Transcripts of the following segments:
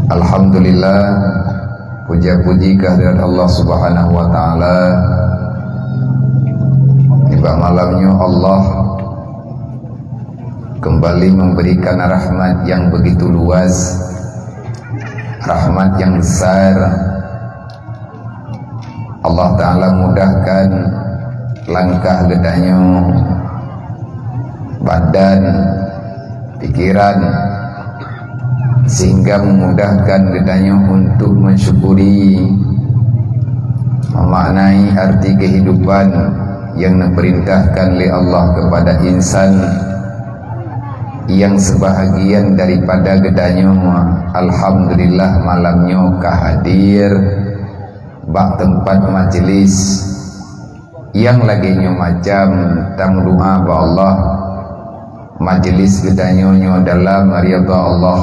Alhamdulillah, puja-puji kehadirat Allah Subhanahu wa taala. Tiba malamnya Allah kembali memberikan rahmat yang begitu luas, rahmat yang besar. Allah taala mudahkan langkah gedanya, badan, pikiran, sehingga memudahkan gedanya untuk mensyukuri, memaknai arti kehidupan yang diperintahkan oleh Allah kepada insan, yang sebahagian daripada gedanya alhamdulillah malamnya kahadir bak tempat majlis yang laginya macam tang doa ba Allah, majlis gedanya dalam ridha Allah,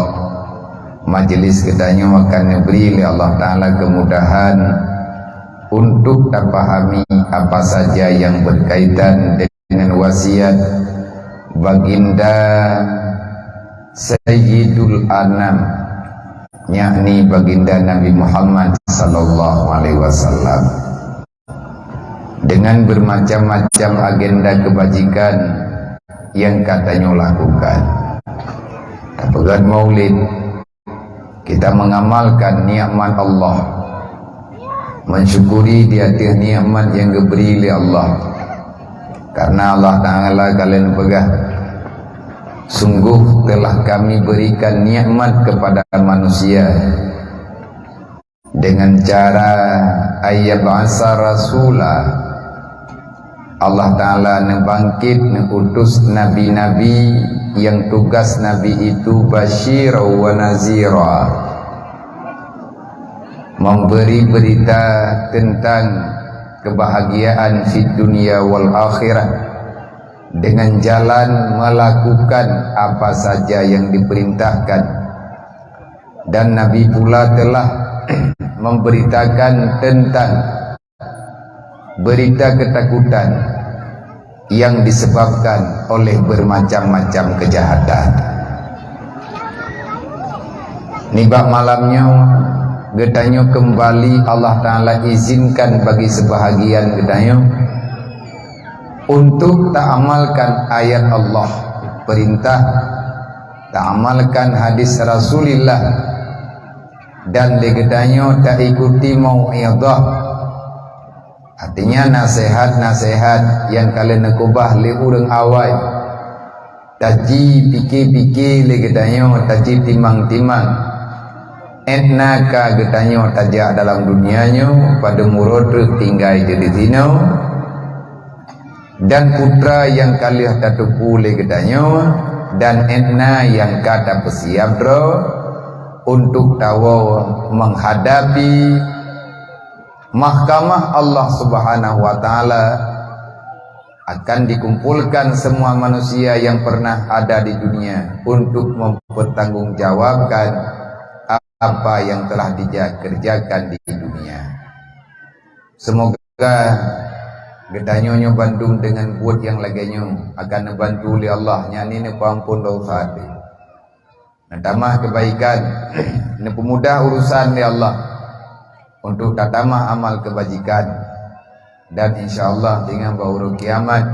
majlis gedanya akan diberi oleh Allah Ta'ala kemudahan untuk terpahami apa saja yang berkaitan dengan wasiat baginda Sayyidul Anam, yakni baginda Nabi Muhammad sallallahu alaihi wasallam, dengan bermacam-macam agenda kebajikan yang katanya lakukan. Tapagat maulid, kita mengamalkan nikmat Allah, mensyukuri di atas nikmat yang diberi oleh Allah. Karena Allah Ta'ala kalian pegang, sungguh telah kami berikan nikmat kepada manusia dengan cara ayyab'asa rasulah. Allah Ta'ala nebangkit, neutus nabi-nabi yang tugas nabi itu basyir wa nazira, memberi berita tentang kebahagiaan di dunia wal akhirah, dengan jalan melakukan apa saja yang diperintahkan. Dan Nabi pula telah memberitakan tentang berita ketakutan yang disebabkan oleh bermacam-macam kejahatan. Nibak malamnya gedanya kembali Allah Ta'ala izinkan bagi sebahagian gedanya untuk tak amalkan ayat Allah, perintah, tak amalkan hadis Rasulullah, dan gedanya tak ikuti mau'idhah, artinya nasihat-nasihat yang kalian nekubah li urang awal, taji pikir-pikir li gedanya, taji timang-timang, enaka getanya tajak dalam dunianya pada murad tinggal di sini, dan putra yang kalian tatupu le getanya, dan enna yang kata bersiap untuk tahu menghadapi mahkamah Allah Subhanahu wa taala. Akan dikumpulkan semua manusia yang pernah ada di dunia untuk mempertanggungjawabkan apa yang telah dikerjakan di dunia. Semoga gedanya Bandung dengan buat yang laginya akan membantu oleh Allah nyani pampun dosa hati, tambah kebaikan, pemudah urusan oleh Allah untuk tatamah amal kebajikan, dan insyaallah dengan bauru kiamat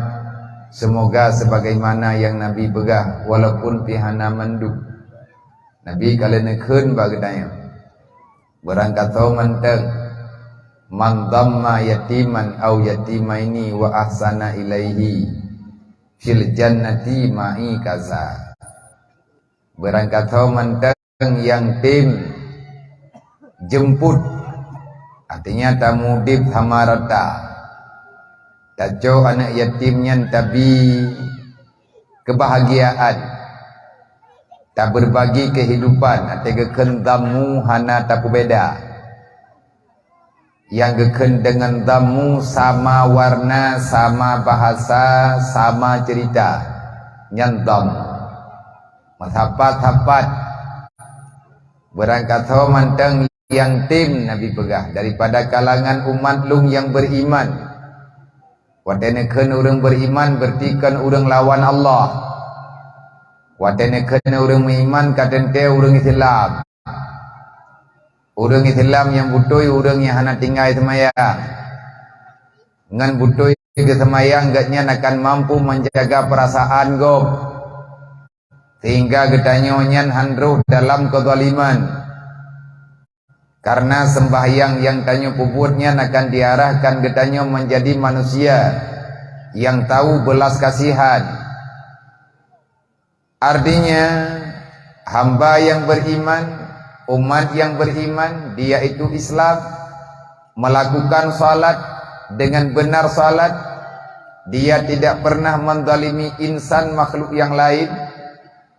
semoga sebagaimana yang Nabi begah, walaupun pihana menduk Nabi kalian nekun bagadanya berangkat tahu menteng man dhamma yatiman au yatimaini wa ahsana ilaihi fil jannati ma'i kaza. Berangkat tahu menteng yang tim jemput, artinya tamudib hamarata, tajo anak yatimnya tabi kebahagiaan, tak berbagi kehidupan, atau geken damu hana tak beda, yang geken dengan damu sama warna, sama bahasa, sama cerita, nyandam masapat-sapat. Berangkat tahu manteng yang tim Nabi pegah daripada kalangan umat lung yang beriman. Watenekeun urang beriman berarti kan urang lawan Allah. Watene kena orang beriman kadang-kadang orang Islam. Urang Islam yang butuh urang yang hana tinggal semayang. Ngan butuh ke semayang gatnya akan mampu menjaga perasaan gob. Sehingga getanyo nyan handruh dalam kezaliman. Karena sembahyang yang tanyo puputnya akan diarahkan getanyo menjadi manusia yang tahu belas kasihan. Artinya hamba yang beriman, umat yang beriman, dia itu Islam, melakukan salat dengan benar salat, dia tidak pernah menzalimi insan makhluk yang lain,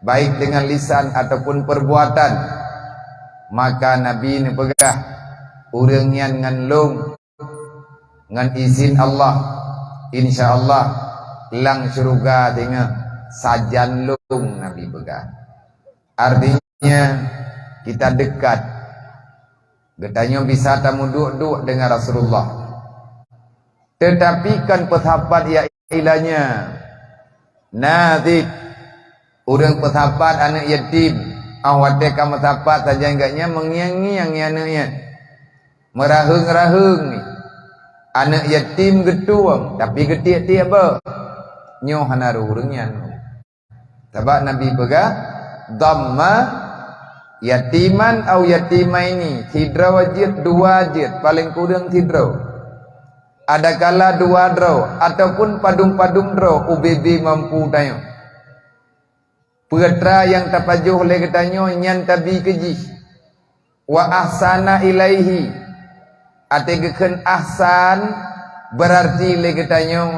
baik dengan lisan ataupun perbuatan. Maka Nabi ni pegah urang nyan ngan long ngan izin Allah, insyaallah lang syurga dengan sajan long Nabi pegah. Artinya kita dekat, getanyo bisa tamu duk-duk dengan Rasulullah. Tetapi kan pethapat ya ilahnya nadik urang pethapat anak yatim. Awak dek kamu tapat saja enggaknya mengiang-ngiang anaknya, merahung-rahung ni. Anak yatim getuang tapi getik-tik apa? Nyoh hanaru urangnya. Sebab Nabi pegah dhamma yatiman au yatimaini, tidra wajib dua wajib, paling kurang tidra. Ada kala dua draw ataupun padung-padung draw UBB mampu tayo. Putra yang tapajuh oleh getanyo nyan tabi keji wa ahsana ilaihi, ategekeun ahsan berarti le getanyo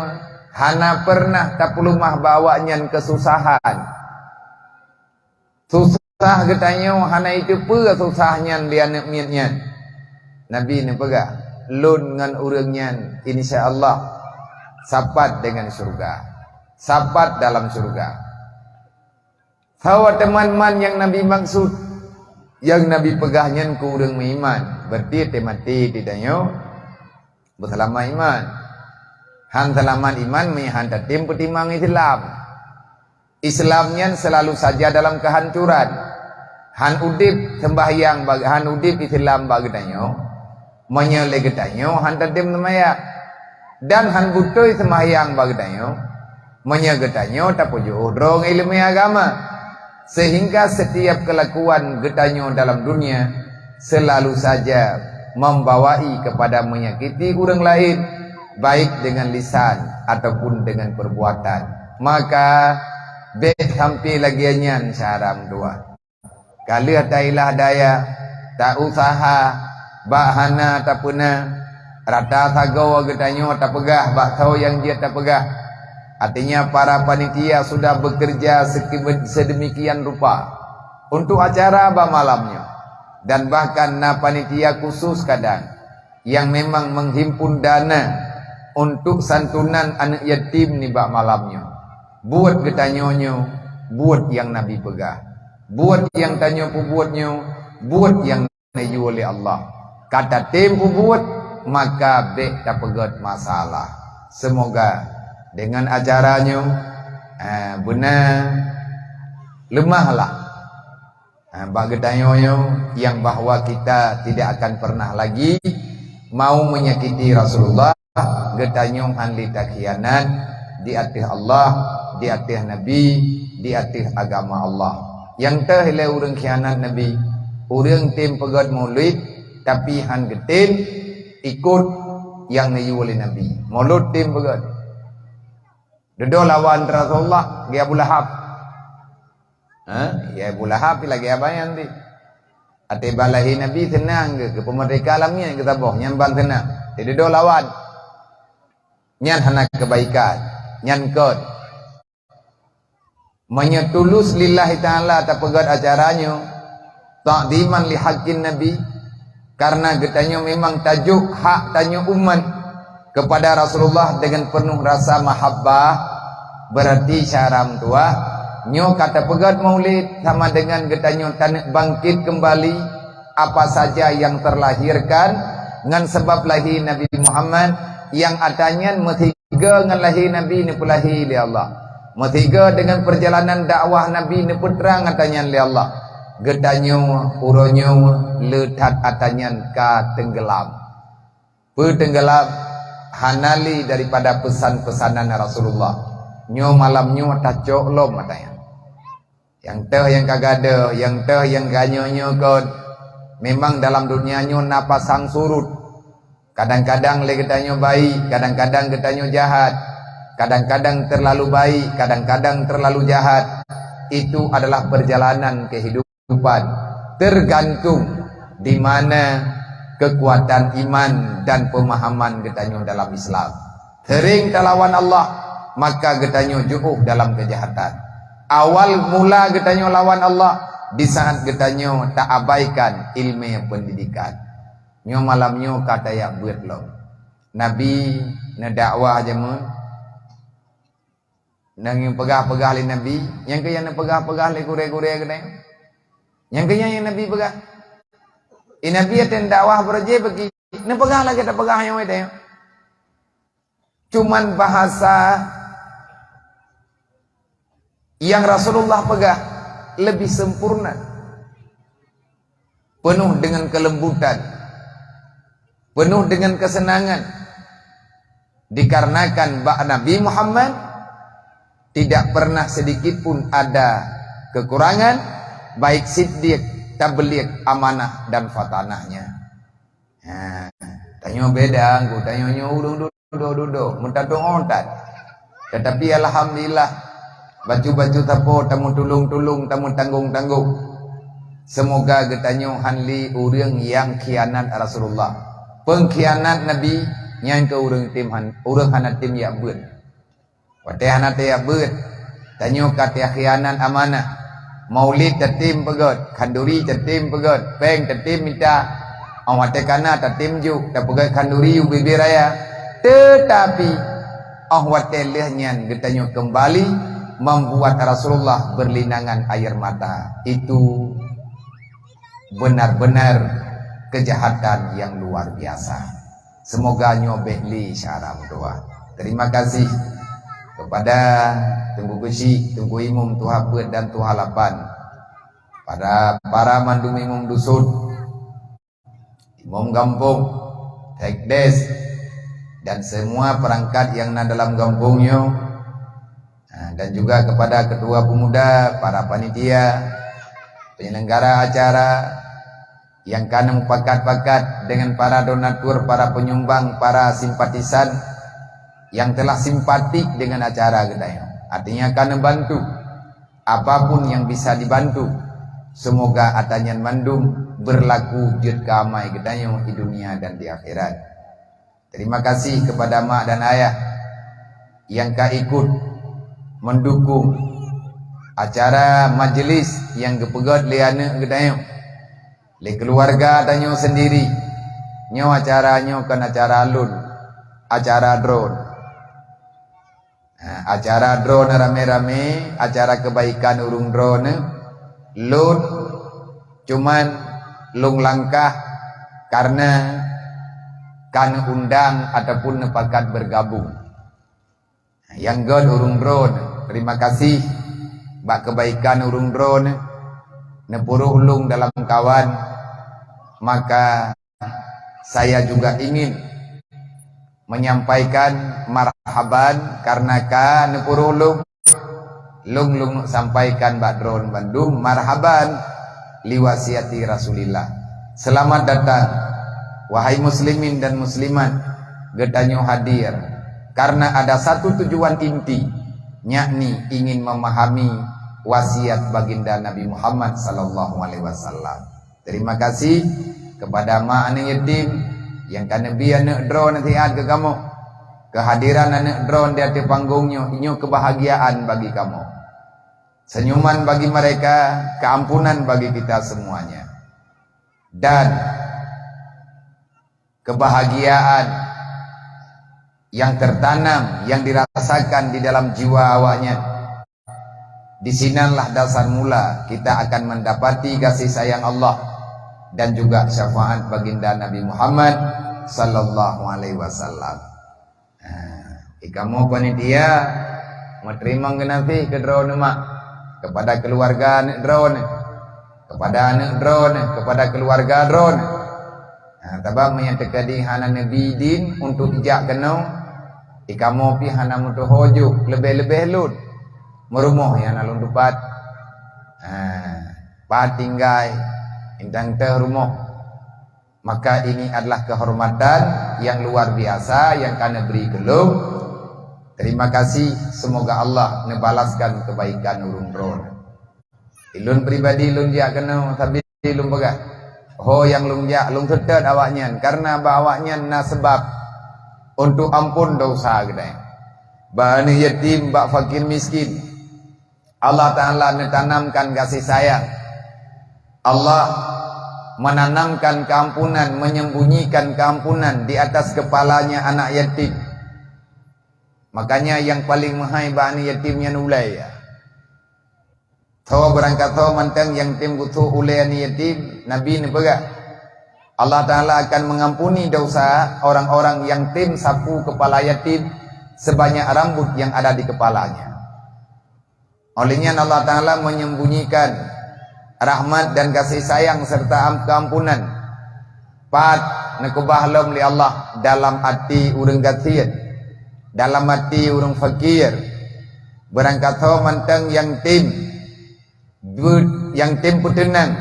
hana pernah tapulumah bawa nyan kesusahan. Susah getanyo hana itu pe susah nyan dia nak miatnya. Nabi ni pegah lun ngan urang nyan insyaallah sapat dengan surga, sapat dalam surga. Hawa teman-teman yang Nabi maksud, yang Nabi pegahnya ku urang iman, berarti mati tidaknya berselama iman. Han selamat iman mehan tatim pertimang Islam. Islamnya selalu saja dalam kehancuran. Han udip sembahyang bagi han udip Islam bagi tanyo, menyele getanyo han tatim namaya. Dan han butuh sembahyang bagi tanyo, menyele getanyo tapuju drong ilmu agama. Sehingga setiap kelakuan getanyo dalam dunia selalu saja membawai kepada menyakiti orang lain, baik dengan lisan ataupun dengan perbuatan. Maka bet sampai lagi nyan syaram dua. Kalau tailah daya tak usaha bahana ataupun rata sagawa getanyo tak pegah bak tahu yang dia tak pegah. Artinya para panitia sudah bekerja sedemikian rupa untuk acara malamnya. Dan bahkan panitia khusus kadang yang memang menghimpun dana untuk santunan anak yatim ni malamnya. Buat getanyonyo, buat yang Nabi pegah. Buat yang tanyo pu buatnyo, buat yang naju oleh Allah. Kata tim pu buat, maka bek tak pegat masalah. Semoga dengan ajarannya benar lemahlah bagi tanyonyo yang bahwa kita tidak akan pernah lagi mau menyakiti Rasulullah. Getanyo hanli takhianat di atas Allah, di atas Nabi, di atas agama Allah. Yang terhile urang khianat Nabi, urang tim pegat maulid tapi han getin ikut yang nayu oleh Nabi. Maulud tim pegat Dodo lawan Rasulullah, dia Abu Lahab. Ya Abu Lahab lagi apa yang di? Ate balahi Nabi tenang ke pemerintah alamnya kita boh nyambang tenang. Jadi dodo lawan. Nyan hana kebaikan, nyan kod. Menyetulus lillahi ta'ala tak pegat acaranya. Ta'diman li haqqin Nabi. Karena getanyo memang tajuk hak tanyo umat kepada Rasulullah dengan penuh rasa mahabbah. Berarti syaram tua nyo kata pegat maulid sama dengan getanyo tanek bangkit kembali apa saja yang terlahirkan dengan sebab lahir Nabi Muhammad yang adanya metiga dengan lahir Nabi ni pulahi li Allah, metiga dengan perjalanan dakwah Nabi ni putra ngatanya li Allah, gedanyo uronyo letat atanyan ka tenggelam. Tenggelam hanali daripada pesan-pesanan Rasulullah. Nyo malam nyo tacok lom matanya. Yang teh yang kagada, yang teh yang ganyo-nyo kon. Memang dalam dunia nyo napasang surut. Kadang-kadang le gedanyo baik, kadang-kadang gedanyo jahat. Kadang-kadang terlalu baik, kadang-kadang terlalu jahat. Itu adalah perjalanan kehidupan. Tergantung di mana kekuatan iman dan pemahaman getanyo dalam Islam. Sering talawan Allah, maka getanyo jauh dalam kejahatan. Awal mula getanyo lawan Allah, di saat getanyo tak abaikan ilmu pendidikan. Nyo malam nyo kata ya buat lo. Nabi nedakwah aja mun. Nang yang pegah-pegah li Nabi, yang kaya na pegah-pegah li kure-kure getanyo. Yang kaya yang Nabi pegah. Nabi aten dakwah berje bagi ne pegah lagi tak pegah yang itu. Cuman bahasa yang Rasulullah pegah lebih sempurna. Penuh dengan kelembutan. Penuh dengan kesenangan. Dikarenakan Nabi Muhammad tidak pernah sedikit pun ada kekurangan, baik siddiq, tabligh, amanah dan fatanahnya. Nah, tanyo beda, aku tanyo udo, mentatung ontat. Tetapi alhamdulillah, baju-baju tapo tamu tulung-tulung, tamu tanggung-tanggung. Semoga getanyo hanli urang yang khianat Rasulullah. Pengkhianat Nabi yang ke urang hanat tim ya beut. Wate hanat ya beut. Tanyo kata khianat amanah. Maulid tetim pegot, kanduri tetim pegot, peng tetim minta, awate kana tetim ju, tak pegot kanduri u bibir raya. Tetapi awate lehnya getanyo kembali membuat Rasulullah berlinangan air mata. Itu benar-benar kejahatan yang luar biasa. Semoga nyobek li syaram doa. Terima kasih kepada Tunggu Gusi, Tunggu Imum Tuha Beut dan Tuha Lapan, pada para mandum imum dusun, imum kampung, tekdes, dan semua perangkat yang ada dalam kampungnya, dan juga kepada ketua pemuda, para panitia, penyelenggara acara, yang kan pakat-pakat dengan para donatur, para penyumbang, para simpatisan, yang telah simpatik dengan acara kita. Artinya akan membantu apapun yang bisa dibantu. Semoga atanyan mandum berlaku jud kamai gedanyo di dunia dan di akhirat. Terima kasih kepada mak dan ayah yang ikut mendukung acara majelis yang kepegot li anak gedanyo, li keluarga tanyo sendiri. Nyo acaranya kan acara alun, acara drone. Acara drone rame-rame, acara kebaikan urung drone, lun cuman lung langkah karena kan undang ataupun nepakat bergabung. Yang god urung drone, terima kasih bak kebaikan urung drone, nepuruh lung dalam kawan, maka saya juga ingin menyampaikan marhaban karena kan nepuruh lung sampaikan Mbak Drone Bandung marhaban liwasiati Rasulillah. Selamat datang wahai muslimin dan muslimat, gedanyo hadir karena ada satu tujuan inti, yakni ingin memahami wasiat baginda Nabi Muhammad sallallahu alaihi wasallam. Terima kasih kepada mak anak yatim yang kan biar anak drone nanti ke kamu. Kehadiran anak drone di atas panggungnya, ini kebahagiaan bagi kamu. Senyuman bagi mereka, keampunan bagi kita semuanya. Dan kebahagiaan yang tertanam, yang dirasakan di dalam jiwa awaknya. Disinilah dasar mula kita akan mendapati kasih sayang Allah dan juga syafaat baginda Nabi Muhammad sallallahu alaihi wasallam. Kamu panitia mau terima ke Nabi ke drone mak, kepada keluarga drone, kepada anak drone, kepada keluarga drone. Tabang menyatakan di hana nabi din untuk ijak kenau ikamo pi hana mutu hojuk lebih-lebih lud merumuh yang alun dupat tinggai intang teh rumah. Maka ini adalah kehormatan yang luar biasa yang kana beri kelum. Terima kasih, semoga Allah nebalaskan kebaikan urung drone. Ilun pribadi lun jak kenau tapi lun pegah. Yang lung jak lung tetet awaknya karena awaknya na sebab untuk ampun dosa gedai. Ba ni yatim, ba fakir miskin. Allah Taala menanamkan kasih sayang. Allah menanamkan keampunan, menyembunyikan keampunan di atas kepalanya anak yatim. Makanya yang paling mahal bani yatimnya nulai ya. Tahu berangkat tahu manteng yang tim kutu ulai ni yatim, Nabi ni pegak. Allah Taala akan mengampuni dosa orang-orang yang tim sapu kepala yatim sebanyak rambut yang ada di kepalanya. Olehnya Allah Taala menyembunyikan rahmat dan kasih sayang serta keampunan pat nekubahlam li Allah dalam hati urang gathir, dalam hati urang fakir. Berangkat tahu manteng yang tim putenang,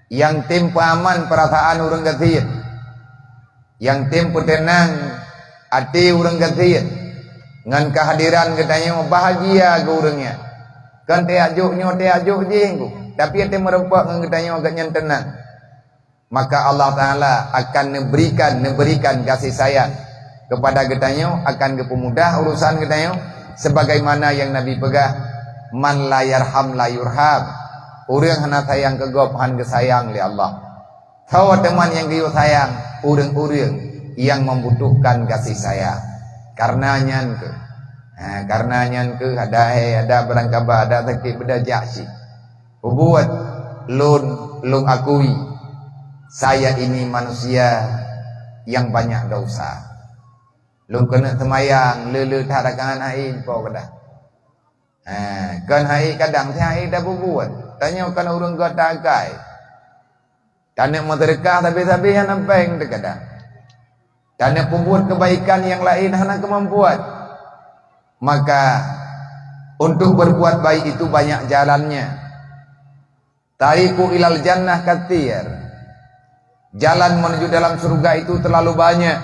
yang tim paman perasaan urang gathir, yang tim putenang hati urang gathir ngan kehadiran katanya bahagia ke urangnya. Kan te ajuknya jengku. Tapi dia merempak dengan katanya agaknya tenang. Maka Allah Ta'ala akan memberikan kasih sayang kepada katanya, akan kepemudah urusan katanya. Sebagaimana yang Nabi pegah, man la yarham la yurham. Orang hana sayang kegop han kesayang li Allah. Tahu teman yang dia sayang, orang-orang yang membutuhkan kasih sayang. Karenanya ada berangkaba, ada sakit beda jaksi. Buat lung akui saya ini manusia yang banyak dosa. Lung kena semayang lele tarakan air pau dah. Kan air kadang air dah buat. Tanya kan orang kata kai. Tanya menterkah tapi yang nampak yang terkadang. Tanya pembuat kebaikan yang lain hana kemampuan. Maka untuk berbuat baik itu banyak jalannya. Tariku ilal jannah katsir. Jalan menuju dalam surga itu terlalu banyak.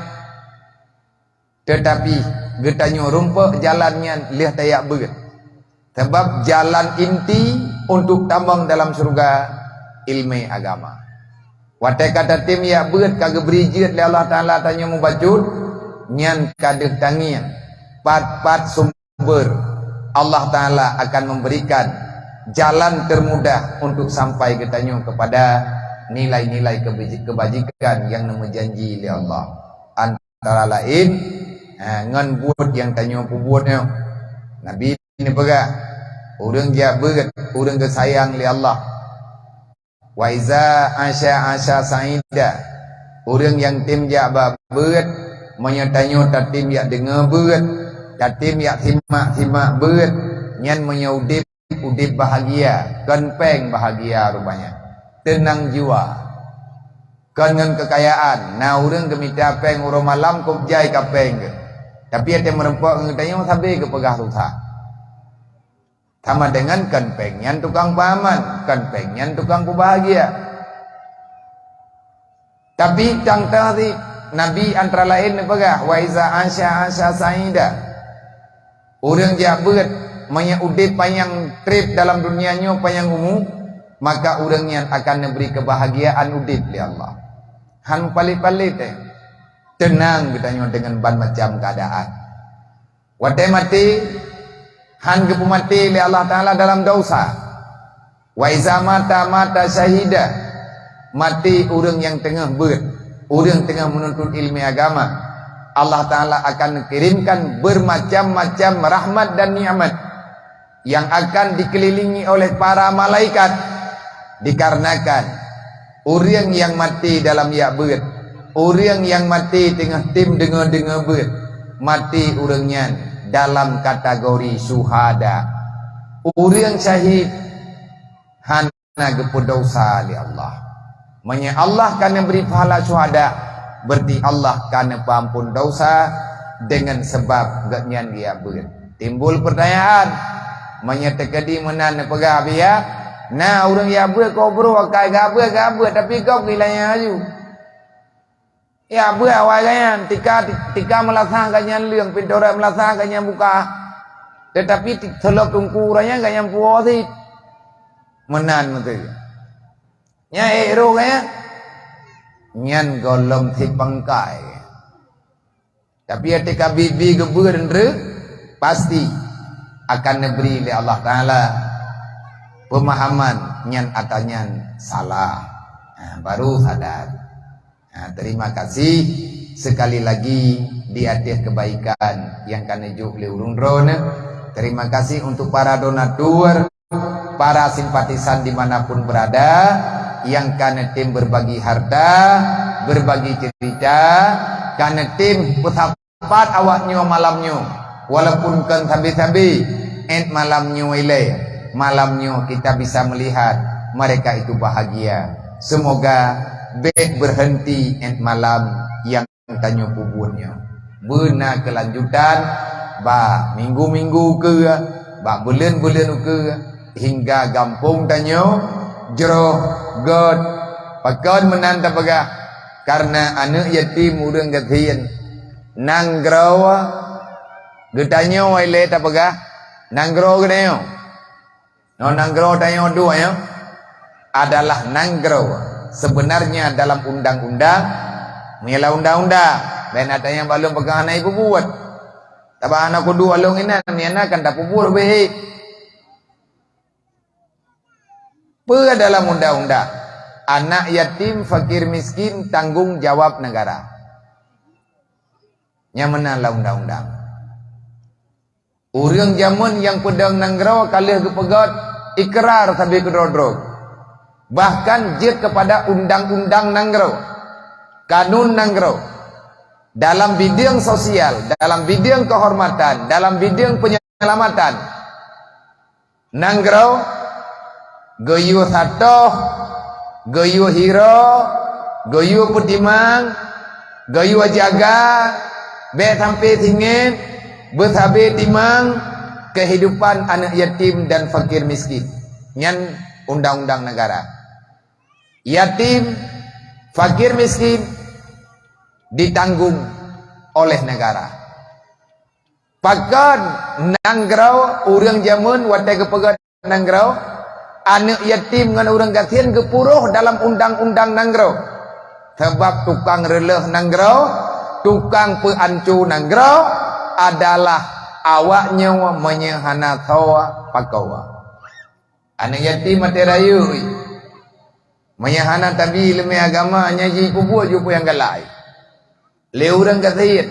Tetapi getanya rumput jalannya lihat tayak beut. Sebab jalan inti untuk tambang dalam surga ilmu agama. Watai kata tim ya beut kagak berijit li Allah Taala tanya mubacut nyan kadeh tangian. Pat sumber Allah Taala akan memberikan jalan termudah untuk sampai katanya kepada nilai-nilai kebajikan yang janji oleh Allah. Antara lain ngan buat yang tanya buatnya Nabi ini pegah urang jabat urang kesayang oleh Allah. Wa iza asya saida urang yang tim jabat menyatanya tatim ya dengar beut, tatim ya simak beut nyan menyaudip udip bahagia, kenpeng bahagia rupanya, tenang jiwa, dengan kekayaan. Nah orang gemita peng urang malam kopjai kapeng, tapi ada merempak ngetanya sampai ke pegah susah. Sama dengan kenpengnya tukang paman, kenpengnya tukang bahagia. Tapi tang tadi Nabi antara lain pegah wa iza asya saida, orang jabat manya udip payang trip dalam dunianya payang umum, maka orangnya akan memberi kebahagiaan udip li Allah. Han palit-palit tenang katanya dengan ban macam keadaan. Watai mati han gepu mati li Allah Taala dalam dosa. Wa iza mata syahida, mati orang yang tengah orang tengah menuntut ilmu agama. Allah Taala akan kirimkan bermacam-macam rahmat dan nikmat yang akan dikelilingi oleh para malaikat, dikarenakan orang yang mati dalam yakbeut, orang yang mati tengah tim dengar beut, mati orangnya dalam kategori syuhada. Orang syahid han gepu dosa li Allah. Manya Allah kana beri pahala syuhada, berarti Allah kana pengampun dosa dengan sebab gatnyan dia ber. Timbul pertanyaan, manya tekadi menan pegah biya. Nah, orang ya ber kau bro akai gabe tapi kau kilanya aju. Ya ber awal kan tika melaksanakan yang liang pintora melaksanakan yang buka. Tetapi telok tungkuranya gak yang puasi. Menan betul. Nya ero kaya nyan golom ti pangkai. Tapi ketika bibi gebur pasti akan diberi oleh Allah Taala pemahaman nyan atanyan salah. Nah, baru sadar. Nah, terima kasih sekali lagi di atas kebaikan yang kami oleh ulun drone. Terima kasih untuk para donatur, para simpatisan dimanapun berada, yang karena tim berbagi harta, berbagi cerita, karena tim pesapat awaknya malamnya, walaupun kan sabi-sabi, malamnya malamnya kita bisa melihat mereka itu bahagia. Semoga berhenti malam yang tanya kuburnya. Benar kelanjutan, minggu-minggu ke, bulan-bulan ke, hingga gampung tanya jeroh god pakon menanta pegah karena anak yatim urang gathian nanggrau getanyo waile ta pegah nanggrau gedanyo no nanggrau tanyo dua ya adalah nanggrau sebenarnya dalam undang-undang menyalah undang-undang ben adanya balung pegang anak ibu buat tabah anak kudu alung ina niana kan dapu buat behe dalam undang-undang anak yatim fakir miskin tanggung jawab negara nyamenalah undang-undang urang zaman yang pedang nanggrau kalih kepegat ikrar sampai kedrodrog bahkan jid kepada undang-undang nanggrau kanun nanggrau dalam bidang sosial, dalam bidang kehormatan, dalam bidang penyelamatan nanggrau goyu satoh, goyu hiro, goyu putimang, goyu jaga, be sampai tingin, bersabe timang, kehidupan anak yatim dan fakir miskin. Nyan undang-undang negara. Yatim, fakir miskin ditanggung oleh negara. Pakan nanggrau urang jamun watai kepegat nanggrau anak yatim dengan orang gathian gepuruh dalam undang-undang nanggrau sebab tukang releh nanggrau tukang peancu nanggrau adalah awaknya menyehana tawa pakawa anak yatim mati rayu menyehana tabi ilmu agama nyaji kubu jupu yang galai le orang gathian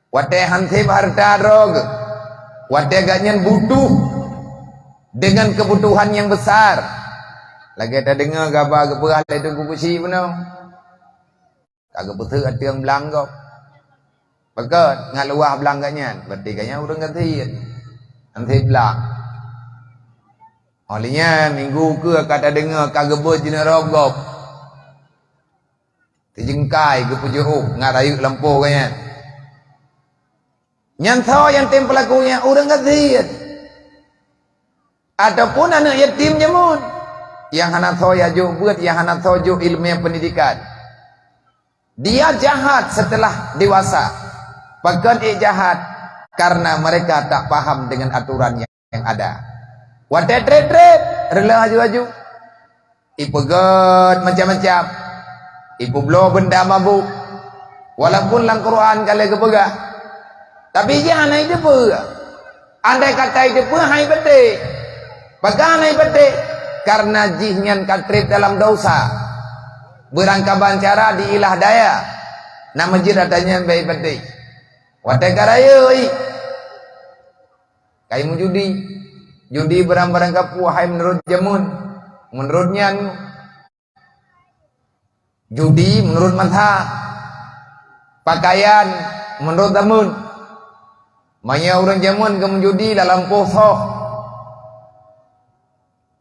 wate hansib harta rog wate ganyan butuh dengan kebutuhan yang besar. Lagi ada dengar gaba geperah itu kukusi benar. Kagak betul ada yang belang kau. Pakat ngaluah belang ganyan. Berarti ganyan orang gantian. Nanti belang. Olehnya minggu ke kata dengar kagak berjina rogop. Dijengkai ke pujuh ngarayuk lampu ganyan. Nyantau yang tim pelakunya orang gantian. Ataupun anak yatim jamun yang anak soya buat yang anak soju ilmu pendidikan dia jahat setelah dewasa bahkan dia jahat karena mereka tak paham dengan aturan yang ada wadah tret rela aju-aju ibu god macam-macam ibu blow benda mabuk walaupun lang Quran kali kepegah tapi jangan itu pun andai kata itu pun hai betul bagaimana ibadah? Karena jihnya katrit dalam dosa. Berangkaban cara diilah daya. Nama jiratanya baik ibadah. Watai karayoi. Kaimu judi. Judi barang-barang kapuhai menurut jamun. Menurutnya judi menurut mazhab. Pakaian menurut tamun. Manya orang jamun kamu judi dalam posoh.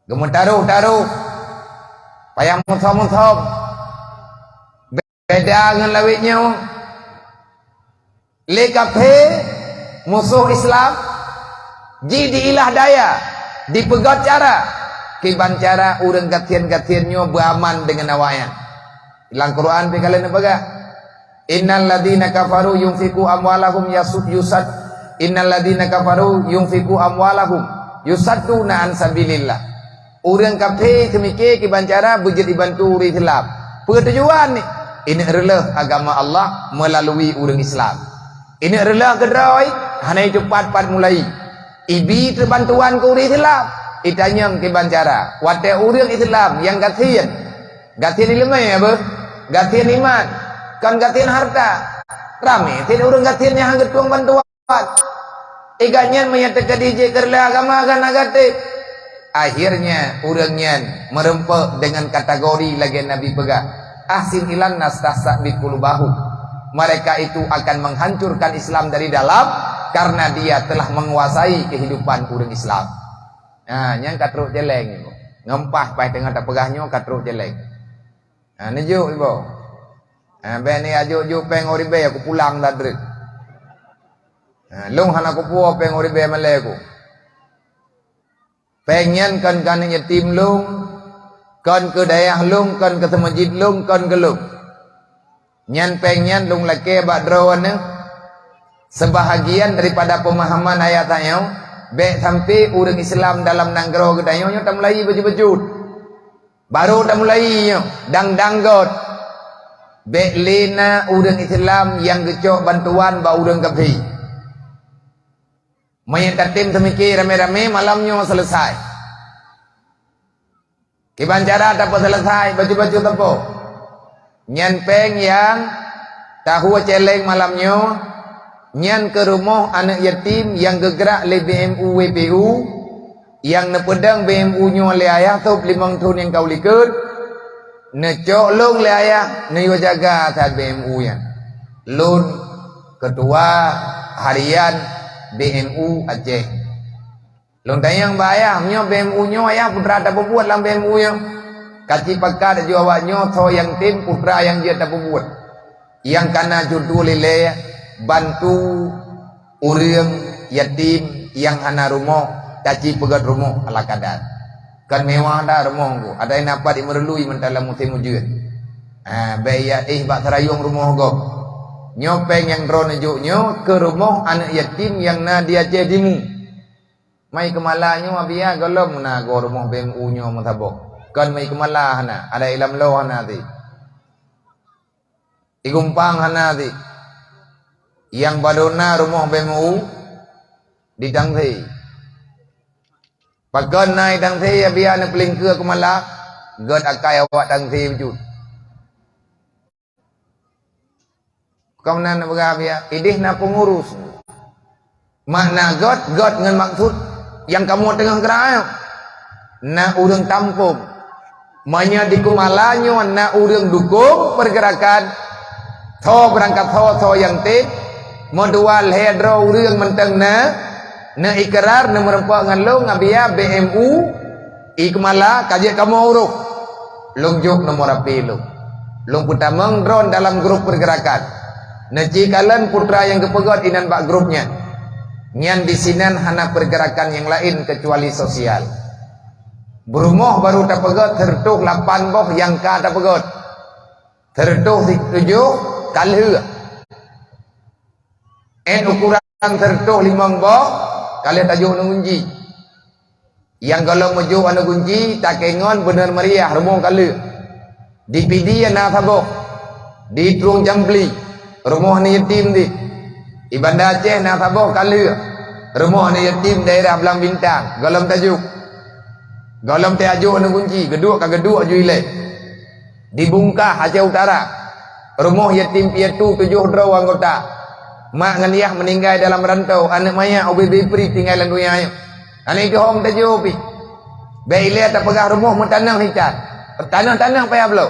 Gemetaruh-taruh. Payah muthom-muthom. Beda dengan lawitnya. Lekape musuh Islam. Jadi ilah daya. Dipegat cara. Kiban cara urang gatian-gatiannya beraman dengan awaknya. Dalam Quran pe kalian apa gak? Innal ladina kafaru yunfiqu amwalahum yusad. Innal ladina kafaru yunfiqu amwalahum yusadduna an sabilillah. Urang kafir temike kiban cara bujud dibantu uri Islam. Pertujuan ni ini adalah agama Allah melalui urang Islam. Ini adalah kedrai hanai cepat-pat mulai. Ibi terbantuan ke uri Islam. Itanyang kiban cara. Wate urang Islam yang gatian. Gatian ilmu ya, Bang. Gatian iman. Kan gatian harta. Rame tidak urang gatian yang hangget tuang bantuan. Iganya menyatakan DJ kerla agama akan agatik. Akhirnya urangnya merempek dengan kategori lagi Nabi pegang. Ahsin ilan nastahsa biqulubahu. Mereka itu akan menghancurkan Islam dari dalam karena dia telah menguasai kehidupan urang Islam. Nah, yang katruk jeleng ibu. Ngempah pai tengah tak pegahnya katruk jeleng. Nah, ni juk ibu. Nah, ben ni ajuk peng oribe aku pulang dah drek. Nah, lung han aku puo peng oribe male aku. Pengen kan yatim lung, kan ke daerah lung, kan ke masjid lung, kan ke lung. Nyan pengen lung lake bak drawan ni. Sebahagian daripada pemahaman ayatnya baik sampai urang Islam dalam nanggro gedayo nyo tak mulai baju-baju. Baru tak mulai nyo dang-danggot. Baik lena urang Islam yang gecok bantuan ba urang kafir. Main tatim semikir rame-rame malamnya selesai. Kiban cara tak selesai baju-baju tepo. Nyan peng yang tahu celeng malamnya. Nyan ke rumah anak yatim yang gegerak oleh BMU WPU yang nepedang BMU nya oleh ayah tu 5 tahun yang kau likut necok long oleh ayah ne yo jaga atas BMU yang lun ketua harian BMU Aceh lun tayang bayah nya BMU nya ayah putra tak berbuat dalam BMU nya kaci pakar jawabnya tho yang tim putra yang dia tak berbuat yang kana judul lele bantu urang yatim yang hana rumah caci pegat rumah ala kadar kan mewah dah rumah ku ada yang dapat dimerlui mentala musim mujud bayar bak serayung rumah go nyopeng yang drone nyo ke rumah anak yatim yang na dia jadimu mai kemalanya abia golom na go rumah BMU nyo matabok kan mai kemala hana ada ilam lo hana ti igumpang hana ti yang badona rumah BMU di Dangthi. Pakan naik Dangthi ya biar nak pelingkir ke malak, god akai awak Dangthi wujud. Kau nak berapa? Idih nak pengurus. Makna god dengan maksud yang kamu tengah gerak. Nak urang tampung. Manya di kumalanyo nak urang dukung pergerakan. Tho berangkat tho yang tip. Modual hedro urang menteng na ikrar na merempak ngan long abia BMU ikmala kaje kamu uruk long juk nomor api long putamang drone dalam grup pergerakan na cikalan putra yang kepegot inan bak grupnya nyan di sinan hana pergerakan yang lain kecuali sosial berumah baru tak pegot tertuh 8 boh yang ka tak pegot tertuh 7 kalhe ukuran tertuh 5 boh kalian tajuk ngunci yang kalau maju anu kunci tak kengon bener meriah rumah kali di PD na thaboh di Trung Jambli rumah ni yatim di Banda Aceh na thaboh kali rumah ni yatim daerah Belang Bintang golom tajuk golom tajuk anu kunci geduk ka geduk juile di Bungkah Aceh Utara rumah yatim piatu 7 draw anggota mak ngan yah meninggal dalam rantau anak maya OBB pri tinggal dalam dunia ayo anak itu hong tajupi baile tak pegah rumah mentanang hicat tanang payah belum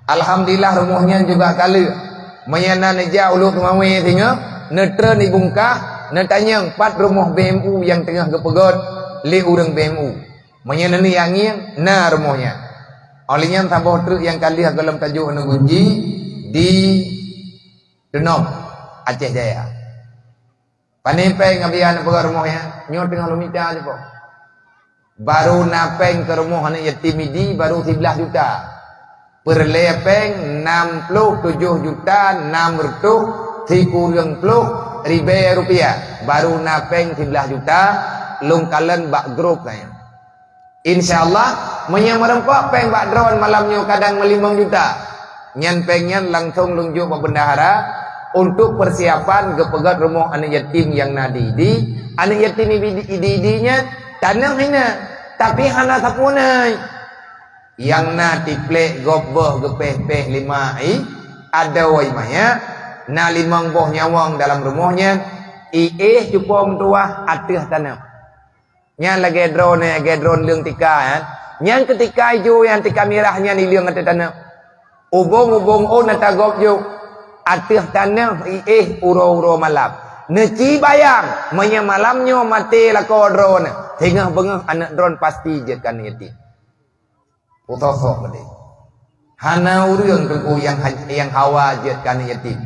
alhamdulillah rumahnya juga kali mayana neja ulu kemawi tinga netra ni Bungkah netanyang 4 rumah BMU yang tengah kepegot li urang BMU Menyeneni angin na rumahnya. Olehnya tambah truk yang kali dalam tajuk Negunji di Denom, Aceh Jaya. Panempeng ngabian ke rumahnya, nyo tengah lumita aja po. Baru napeng ke rumah anak yatim ini baru 11 juta. Perlepeng 67 juta 630 ribu rupiah. Baru napeng 11 juta lungkalan bak grup kaya. InsyaAllah menyamarempak peng bak drone malamnya kadang 5 juta. Nyan pengnya langsung lunjuk pak bendahara untuk persiapan kepegat rumah anak yatim yang nadidi. Anak yatim ididinya tanang hina tapi hana sapunai. Yang na tiplek gobah gepeh-peh 5 ada wai maya na 5 boh nyawang dalam rumahnya cuba mentuah atih tanam. Nyan lagi drone leung tika ya. Nyan ketika itu yang tika mirahnya ni leung atih tanam. Ubung nata gop juk atih tanam uro malam. Neci bayang menya malamnya mati lako drone. Tengah bengah anak drone pasti jetkan yatim. Utosok tadi. Hana urang tengku yang hawa jetkan yatim.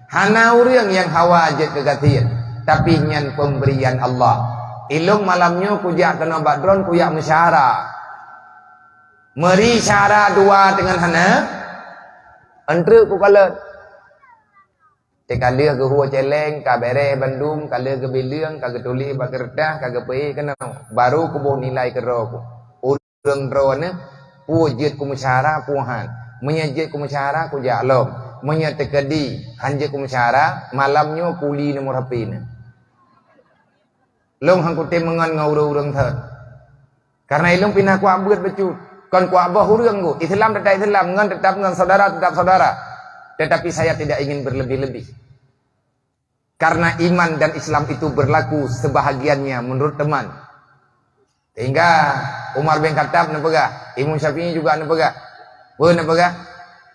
Hana urang yang hawa jet kegatian. Tapi nyan pemberian Allah. Ilung malamnya kujak kena bak drone kujak mesyara. Meri syara dua dengan hana. Entre ku kala. Tekala ke huwa celeng, ka bere Bandung, kala ke Biliang, ka getuli bak kerdah, ka gepei kena. Baru ku boh nilai ke roku. Urang drone pujit ku mesyara puhan. Menyajit ku mesyara ku jaklom. Menyatekadi hanjit ku mesyara malamnya kuli nomor HP ni. Long hang kutem mengan ngau-urang thad. Karena ilung pindah ku abut becut. Kon ku abah urang ku. Islam tetap Islam, ngan tetap ngan saudara tetap saudara. Tetapi saya tidak ingin berlebih-lebih. Karena iman dan Islam itu berlaku sebahagiannya menurut teman. Sehingga Umar bin Khattab nepegah, Imam Syafi'i juga nepegah. Nepegah,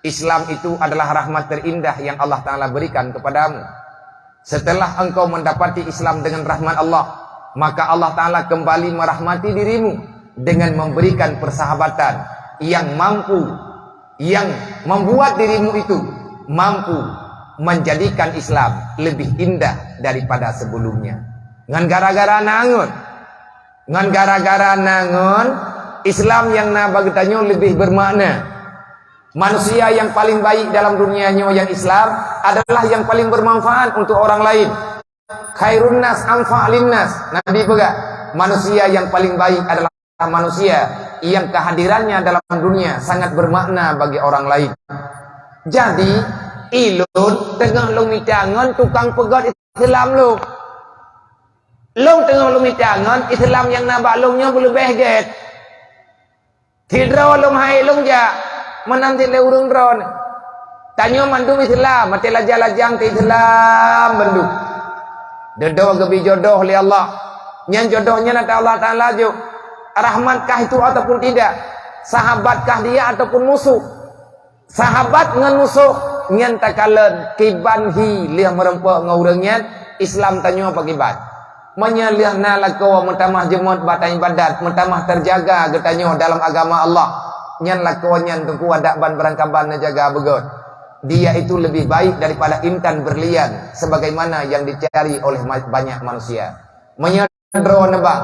Islam itu adalah rahmat terindah yang Allah Ta'ala berikan kepadamu. Setelah engkau mendapati Islam dengan rahmat Allah, maka Allah Ta'ala kembali merahmati dirimu dengan memberikan persahabatan yang mampu, yang membuat dirimu itu mampu menjadikan Islam lebih indah daripada sebelumnya. Ngan gara-gara nangun Islam yang nabagetanyo lebih bermakna. Manusia yang paling baik dalam dunianya yang Islam adalah yang paling bermanfaat untuk orang lain. Khairun nas anfa'lin nas. Nabi pega, manusia yang paling baik adalah manusia yang kehadirannya dalam dunia sangat bermakna bagi orang lain. Jadi ilun tengah lumitangan tukang pegat Islam lu. Long tengah lumitangan Islam yang nabak longnya boleh behget. Tidro long hai long ja menanti le urung dron. Tanyo mandum Islam, mati lajang ti Islam bandu. Dedo gebi jodoh li Allah. Nyan jodohnya nata Allah Taala jo. Rahmatkah itu ataupun tidak? Sahabatkah dia ataupun musuh? Sahabat ngan musuh nyan takalen kibanhi liah merempak ngaurangnya Islam tanyo apa kibat? Menyalih nalako mentamah jemut batai ibadat, mentamah terjaga getanyo dalam agama Allah. Nyan lako nyan tungku ada ban berangkaban jaga begot. Dia itu lebih baik daripada intan berlian sebagaimana yang dicari oleh banyak manusia. Menyadro neba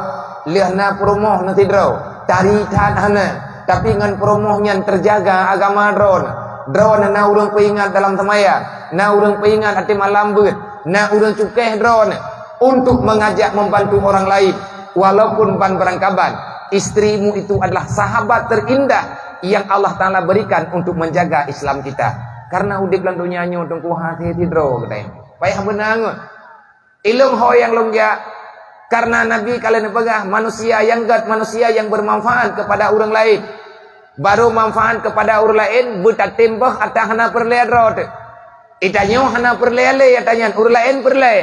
liah na promoh nanti draw tarikan hana tapi ngan promoh nyan terjaga agama drone na urang peingat dalam semaya, na urang peingat ati malam beut, na urang cukeh drone untuk mengajak membantu orang lain walaupun ban berangkaban. Istrimu itu adalah sahabat terindah yang Allah Ta'ala berikan untuk menjaga Islam kita. Karena udip lan dunyanya tungku hati tidro katanya. Payah benangun. Ilung ho yang longja. Karena Nabi kalian pegah manusia yang gat, manusia yang bermanfaat kepada orang lain. Baru manfaat kepada orang lain buta tembah atau hana perleadrot. Itanyo hana perlele atanya orang lain perle.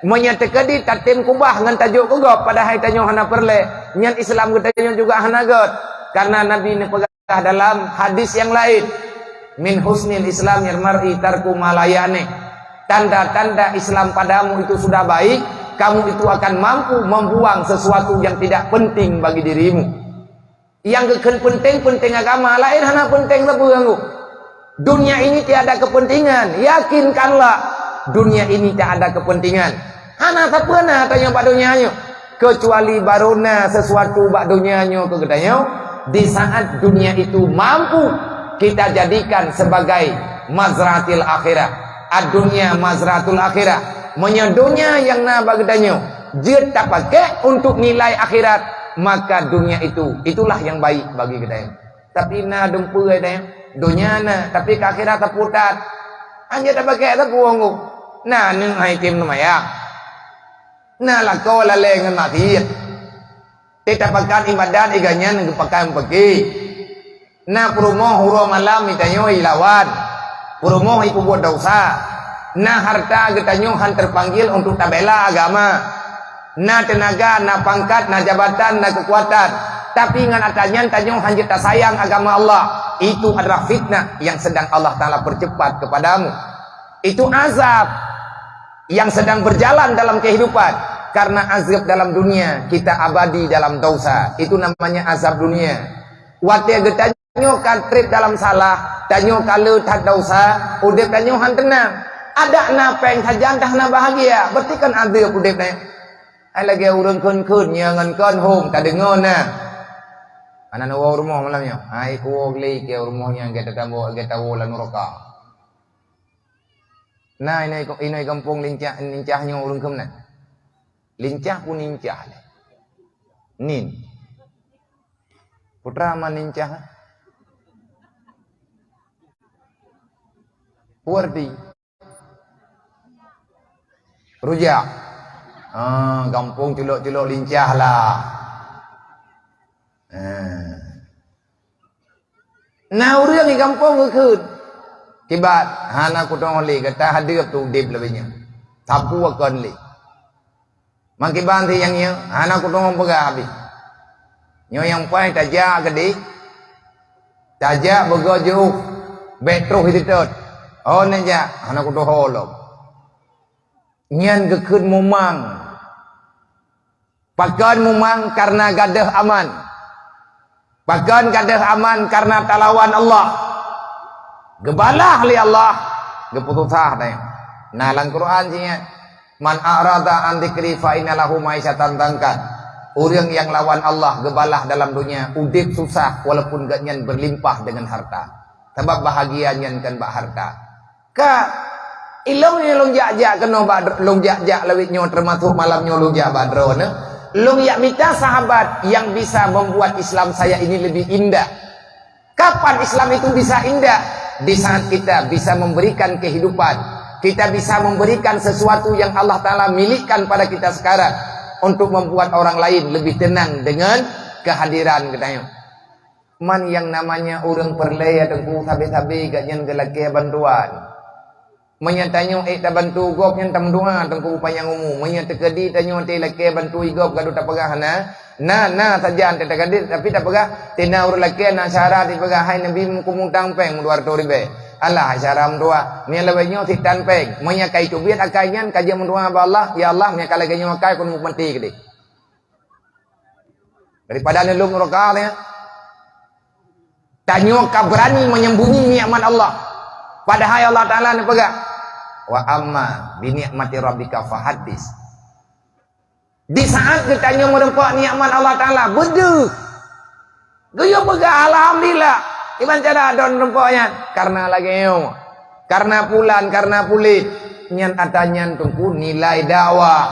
Menyatekadi tatim kubah ngan tajuk kugop padahal itanyo hana perle. Nyan Islam getanyo juga hana got. Karena Nabi ini pegah dalam hadis yang lain. Min husnil Islam mar'i tarku malayane. Tanda-tanda Islam padamu itu sudah baik, kamu itu akan mampu membuang sesuatu yang tidak penting bagi dirimu. Yang penting agama lain hana penting lebu. Dunia ini tiada kepentingan. Yakinkanlah dunia ini tiada kepentingan. Hana sapana tanya pak dunianya. Kecuali baruna sesuatu pak dunianya kegedanya. Di saat dunia itu mampu kita jadikan sebagai mazratil akhirah. Ad-dunya mazratul akhirah. Menyedunya yang na bagedanya. Jika tak pakai untuk nilai akhirat, maka dunia itulah yang baik bagi kita. Tapi na dempu ada dunia na, tapi ke akhirat terputat. Anja tak pakai tak kuangu. Nah neng hai tim nama ya. Nah lah kau lah lengan mati. Tidak pakai ibadat iganya neng pakai pergi. Nah perumoh huru malam itanyo ilawan. Perumoh iku buat dosa. Nah harta getanyo han terpanggil untuk tabela agama. Na tenaga, na pangkat, na jabatan, na kekuatan. Tapi ngan atanya tanyong hanjit tak sayang agama Allah. Itu adalah fitnah yang sedang Allah Ta'ala percepat kepadamu. Itu azab yang sedang berjalan dalam kehidupan. Karena azab dalam dunia, kita abadi dalam dosa. Itu namanya azab dunia. Watia getanyo kan trip dalam salah. Tanyo kalau tak dosa, udep tanyo han tenang. Ada na peng hajan dah na bahagia. Berarti kan azab udep na. Ai lagi urang kun nyangan kan home tak dengar nah. Ana no rumah malamnya. Ai ku gli ke rumahnya kita tambo kita wala neraka. Nah ini kampung lincahnya urang kum nah. Lincah pun lincah. Nin. Putra man lincah. Wardi. Rujak. Kampung celok-celok lincah lah. Nah orang di kampung ke kibat hana ku tong li kata hadir tu dip lebihnya. Tapu akan li. Makiban ti yang nya hana ku tong pegah habis. Nyo yang pai tajak gede. Tajak begojuk. Betruh hitot. Oh neja hana ku tong holop. Nyan gekun mumang. Pakan mumang karena gadah aman. Pakan gadah aman karena talawan Allah. Gebalah li Allah. Geputusah dah. Nah dalam Quran nya man a'rada an dzikri fa inna lahu ma'isyatan tangkan. Orang yang lawan Allah gebalah dalam dunia udip susah walaupun gak nyan berlimpah dengan harta. Sebab bahagia nyan kan bak harta. Ka ilong ni long jak kena long jak lawit nyo termasuk malamnya long jak badro ne. Long yak minta sahabat yang bisa membuat Islam saya ini lebih indah. Kapan Islam itu bisa indah? Di saat kita bisa memberikan kehidupan. Kita bisa memberikan sesuatu yang Allah Ta'ala milikkan pada kita sekarang. Untuk membuat orang lain lebih tenang dengan kehadiran katanya. Man yang namanya orang perlay atau sabi-sabi gak nyen gelake bantuan. Menyatanya tak bantu gop yang tam doa tengku upaya umum. Menyata kedi tanyo te laki bantu igop gadu tak pegah na saja ante tak kedi tapi tak pegah tina ur laki na syarat di pegah hai nabi kumung tangpeng 200 ribu. Allah syaram doa. Nya lewenya si tanpeng. Menya kai tu biat akainya kaji mendoa ba Allah ya Allah nya kala ganyo akai kun mati kedi. Daripada nelung rokal ya. Tanyo ka berani menyembunyi nikmat Allah. Padahal Allah Ta'ala ni pegah. Wa amma bi ni'mati rabbika fahaddis. Di saat kita merempak nikmat Allah Ta'ala bedu. Geyo pegah alhamdulillah. Iban cara don rempaknya karena lagi yo. Karena pulan, karena pulit. Nyan atanyan tungku nilai dakwah.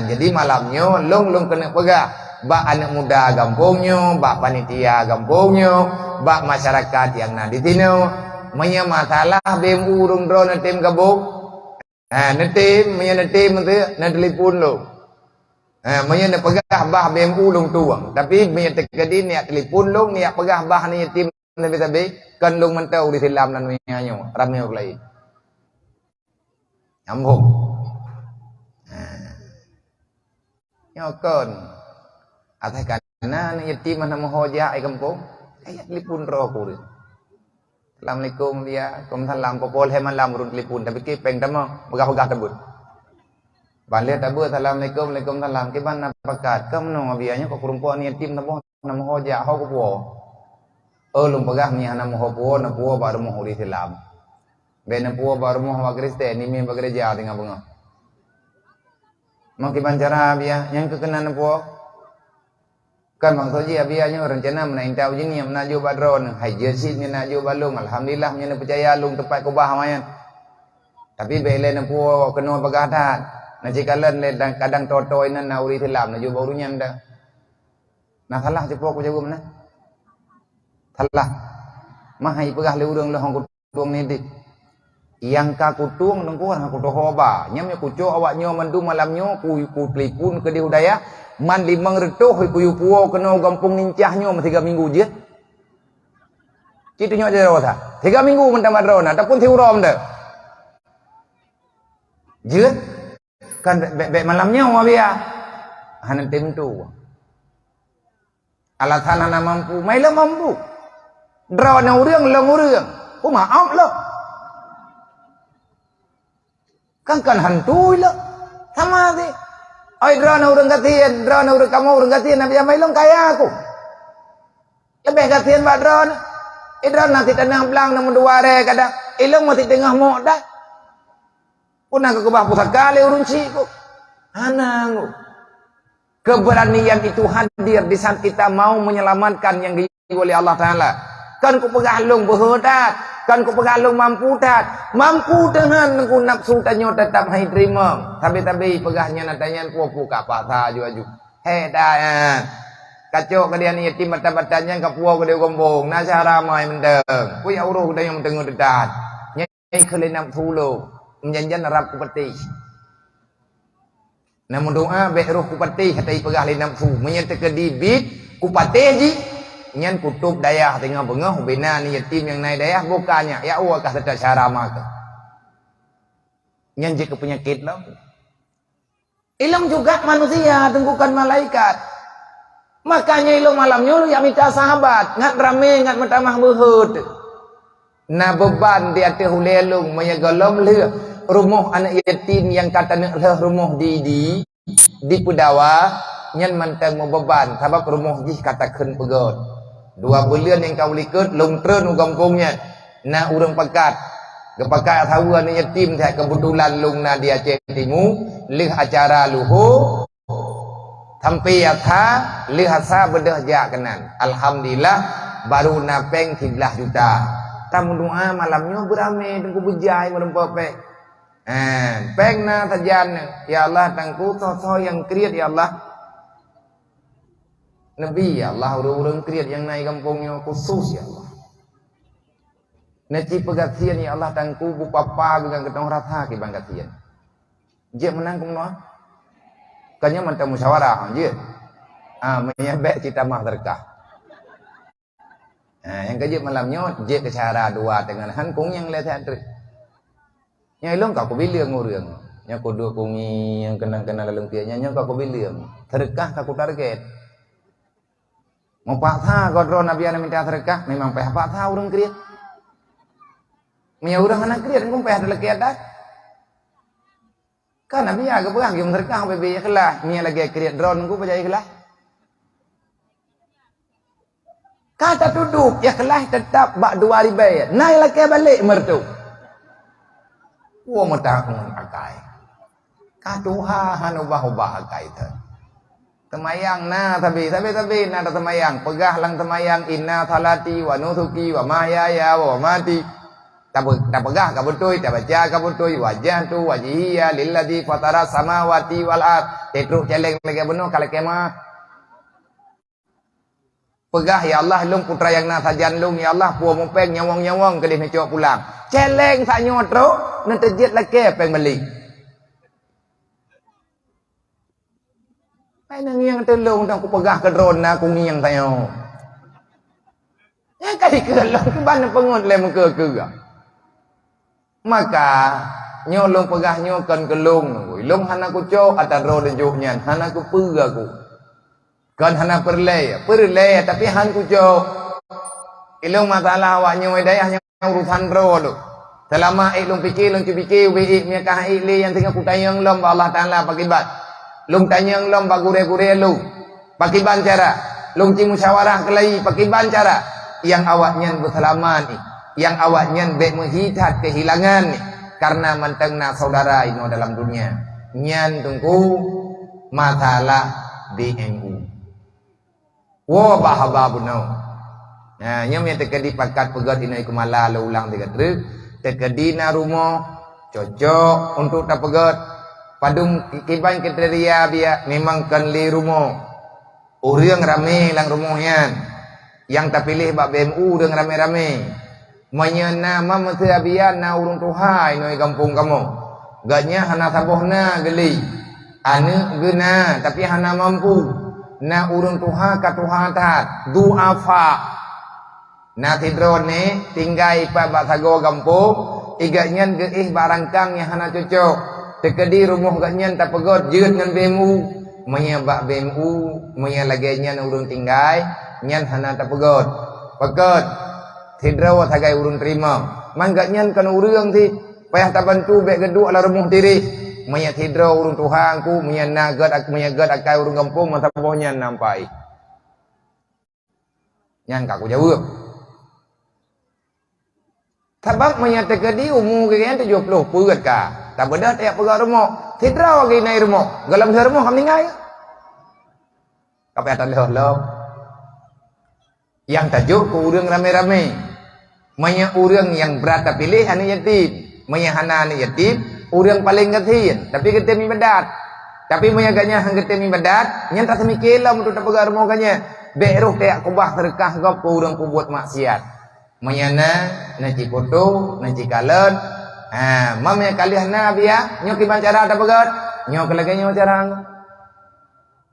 Jadi malamnya long kena pegah. Bak anak muda kampungnya, bak panitia kampungnya, bak masyarakat yang na ditino. Menya masalah bem urung drone tim gabung. Netim, menya netim tu na telefon lo. Menya nak pegah bah bem ulung tuang. Tapi menya tekadi ni telefon lo ni pegah bah ni tim nabi tabi kan long mentau di silam nan menya nyo ramai orang lain. Nyambung. Nyokon. Atai kana ni yatim mana mohoja ai kampung. Ayat telefon ro ku. Assalamualaikum dia, salam popol he malam urun telepon tapi ke peng tama megah-megah tebut. Balik tabut assalamualaikum waalaikumsalam ke mana pakat kamu no bianya kok perempuan ni tim tabo nama hoja ho ko po lung pagah ni nama ho po na po baru mo uri Islam be na po baru mo wa Kristen ni me gereja tengah bunga mau kiban cara biya yang kekenan po kan bang soji bianya rencana menaik tahu jini menajo badron hai jesit ni najo balung alhamdulillah nya percaya lung tepat ko bah mayan tapi bele na po kena pagadat na cikalan le kadang totoy na nauri Islam na jo baru nyanda nah salah cepo ko jago mana salah mahai pegah le urang le hong kutung ni dik yang ka kutung nang ko ha ko hoba nyam nya kuco awak nyo mandu malam nyo ku pelipun ke di udaya man limang retuh ku puo kena gampung nincah nyo 3 minggu je kitu nyo je rosa 3 minggu mentang madrona ataupun tiurom dah je kan be malam nyo abia hanan tentu alasan ana mampu mai la mampu drona urang long urang ku maaf lah kan hantui lah sama sih oi drona urang katian drona urang kamu urang katian nabi mai long kaya aku lebih katian bak drona drona ti tanang belang nomor 2 re kadang ilong mati tengah mo dah punah ke bah pusaka le urun ku anang keberanian itu hadir di saat kita mau menyelamatkan yang diuji oleh Allah Ta'ala kan ku pegalung berhedat kan ku pegalung mampu tat mampu dengan ku nafsu tanyo tetap hai terima tapi pegahnya natanya ku ka patha aju hedat kacau kadian yatim bata-batanya ka puo ke dia gombong nasara mai mendeng ku ya uruh da yang tengah dedat nyai khale nafsu lo menjanjan rap ku peti namun doa be roh ku peti hatai pegah le nafsu menyata ke dibit ku patih ji nyan kutub dayah tengah bengah bina ni yatim yang naik dayah bukannya ya Allah kah sedar cara maka nyan je ke penyakit lah ilmu juga manusia tengkukan malaikat makanya ilmu malamnya lu yang minta sahabat ngat rame ngat metamah berhut na beban di atas hulelung menyagolom le rumah anak yatim yang kata nak le rumah di Pudawa nyan mantang mau beban sebab rumah jih katakan pegot 2 bulan yang kau likut lung tren kampungnya na urang pakat kepakat tahu anak yatim tak kebetulan lung na di Aceh Timur lih acara luhu sampai atha lih asa bedah jak kenan alhamdulillah baru napeng 13 juta tamu doa malamnya beramai tengku bejai merempok pek peng na tajan ya Allah tangku so yang kriat ya Allah Nabi ya Allah urang kriat yang naik kampungnya khusus ya Allah naci pegatian ya Allah tangku bu papa dengan ketong ratha ke bangkatian je menang kumno kanya mantap musyawarah je menyabek cita mah berkah yang kerja malamnya je ke cara 2 dengan hankung yang le teatri yang ilong kau bilang urang nya ko do kungi yang kenang-kenang lalung tianya nya kau bilang sedekah kau target mau patha godro nabi ana minta sedekah memang peh patha urang kriat nya urang anak kriat ngum peh delekiat dah kan nabi aga perang yang sedekah bebe ikhlas nya lagi kriat drone ngku percaya ikhlas kata duduk ikhlas tetap bak 2 ribai naik lagi balik mertu wa matakun akai katuha hanubah-ubah akai tu temayang na tapi na temayang pegah lang temayang inna salati wa nusuki wa mahyaya wa mati tak pegah ka betul tak baca ka betul wajah tu wajhiya lilladzi fatara samawati wal ard tetruk celeng lagi benar kalau kemah pegah ya Allah lung putra yang na sajan lung ya Allah puo mupeng nyawang-nyawang ke dia mencok pulang celeng sak nyotro nan terjet laki peng balik ai nang yang telung tang ku pegah ke drone na ku ngiang tayo ya kali ke long ke ban pengut le muka ke maka nyolong pegah nyokan ke lung lung hana ku cok ata drone juknya hana ku pega ku kan hana perle tapi han ku cok ilung masalah awaknya dayah yang urusan drone selama lung fikir lung cupikir wi mi kah ile yang tengah ku tayang lom Allah Taala pakibat lung tanyang lom bagure-gure lu pakiban cara lungci musyawarah kelai pakai bancara yang awaknya berselamat ni, yang awaknya baik menghidat kehilangan ni karena mentengna saudara ino dalam dunia nyan tungku masalah BMU wo bahaba bunau nah nyam yang tekedi pakat pegat ino ikumala le ulang tiga truk tekedi na rumo cocok untuk tak pegat padung kiban kriteria dia memang kan li rumo orang rame lang rumohnya yang tak pilih bak BMU dengan rame-rame menyana mama abian na urung tuhai noi kampung kamu gaknya hana sabohna geli ane gena tapi hana mampu na urung tuha ka tuhatat duafa na tidrone tinggai pa basago kampung igaknya geih barangkang yang hana cocok tekedi rumuh gaknya tak pegot jeut ngan BMU menyabak BMU menyalaganya na urung tinggai nyan hana tak pegot pegot Tidra wa tagai urun terima. Manggaknya kan urang ti payah tak bantu bek geduk ala remuh diri. Manya tidra urun Tuhan ku manya nagat aku manya gad akai urun kampung mata bohnya nampai. Nyan aku jawab. Sebab manya tekedi umur kaya 70 peut ka. Tak bedah tak pegat remuk. Tidra wa nai remuk. Galam remuk ham ningai. Kapai atas leh. Yang tajuk ke urang rame-rame. Manya urang yang berata pilih hana yatim. Manya hana yatim, urang paling ngetin. Tapi kita ibadat. Tapi manya gaknya hang kita ibadat, nyan tak semikir lah untuk tak pegang rumahnya. Beruh tak kubah terkah gap ke urang ku buat maksiat. Manya na ci foto, na ci kalen. Mamanya kalian na biya, nyo kiban cara tak pegat. Nyo kelaganya cara.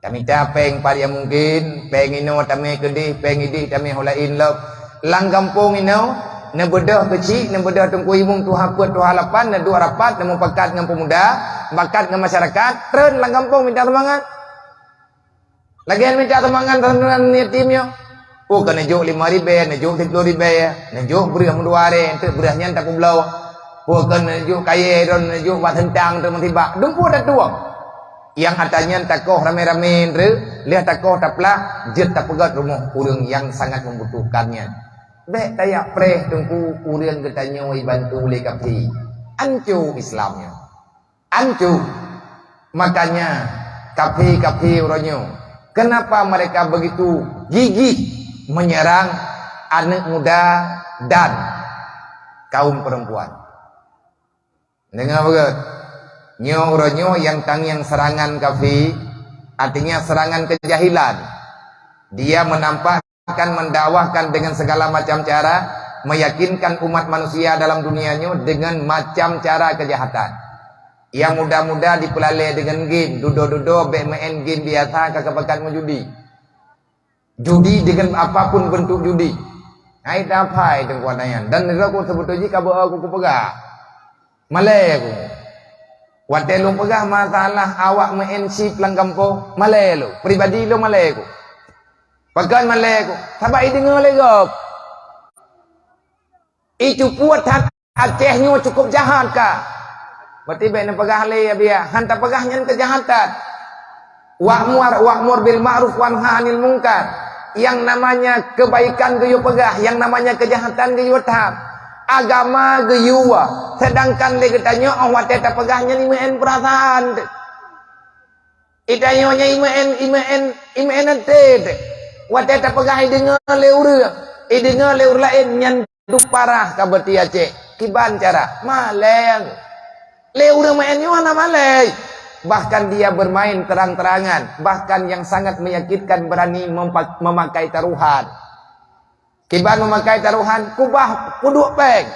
Kami tapeng par yang mungkin, peng ino tame kedih, peng idih tame holain lop. Lang kampung ino na bedah kecil, na bedah tungku imung tu haput tu halapan, na dua rapat, na mupakat dengan pemuda, bakat dengan masyarakat, tren lang kampung minta temangan. Lagian minta temangan teman yatimnya. Oh kena juk 5 ribu, na juk 10 ribu, na juk berah menduare, ente berahnya tak kublau. Oh kena juk kaya, na juk buat hentang tiba-tiba. Dumpu dah tua. Yang katanya takoh rame-rame, lihat takoh taplah, jet tak pegat rumah urang yang sangat membutuhkannya. Bek tayak preh tungku urang katanya bantu oleh kapi. Ancu Islamnya. Ancu. Makanya kapi-kapi orangnya. Kenapa mereka begitu gigih menyerang anak muda dan kaum perempuan? Dengar begitu. Nyo yang tangiang serangan kafi artinya serangan kejahilan. Dia menampakkan mendakwahkan dengan segala macam cara, meyakinkan umat manusia dalam dunianya dengan macam cara kejahatan. Yang muda-muda dipelalai dengan game, dudo-dudo main game biasa kakak-kakak menjudi. Judi dengan apapun bentuk judi. Ai tapai tengkuannya. Dan aku sebetulnya kabel aku pegang. Malay aku. Wadah lu pegah masalah awak main sip lang kampung malay lu pribadi lu malay ku pakan malay ku sabai dengar legop itu puat hat Acehnya cukup jahat ka berarti baik nak pegah le biar hantar pegahnya kejahatan wa'mur bil ma'ruf wa nahy 'anil munkar yang namanya kebaikan geyo pegah yang namanya kejahatan geyo tahap agama geyua sedangkan dia katanya awak tak pegahnya 5N perasaan idayonya 5N nanti awak tak pegah dengar leur dengar leur lain nyan duk parah ka beti Aceh kiban cara maleng leur mainnya mana maleng bahkan dia bermain terang-terangan bahkan yang sangat meyakinkan berani memakai taruhan kiban memakai taruhan kubah kuduk peng